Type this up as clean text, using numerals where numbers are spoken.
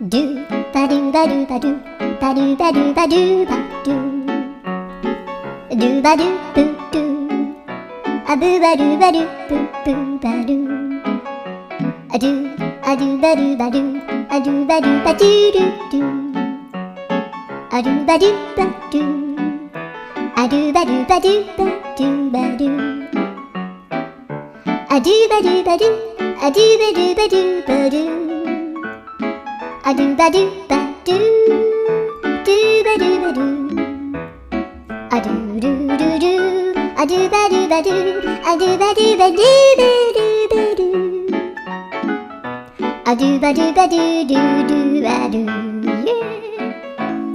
ドゥバドゥバドゥバドゥバドゥバドゥバドゥバドゥドゥバドゥブドゥアブバドゥバドゥブブバドゥアドゥアドゥバドゥバドゥアドゥバドゥバドゥドゥドゥアドゥバドゥバドゥアドゥバドゥバドゥバドゥバドゥアドゥバドゥバドゥアドゥバドゥバドゥバドゥアドゥバドゥバドゥドゥバドゥバドゥアドゥルルルアドゥバドゥバドゥアドゥバドゥバドゥバドゥバドゥアドゥバドゥバドゥドゥドゥバドゥ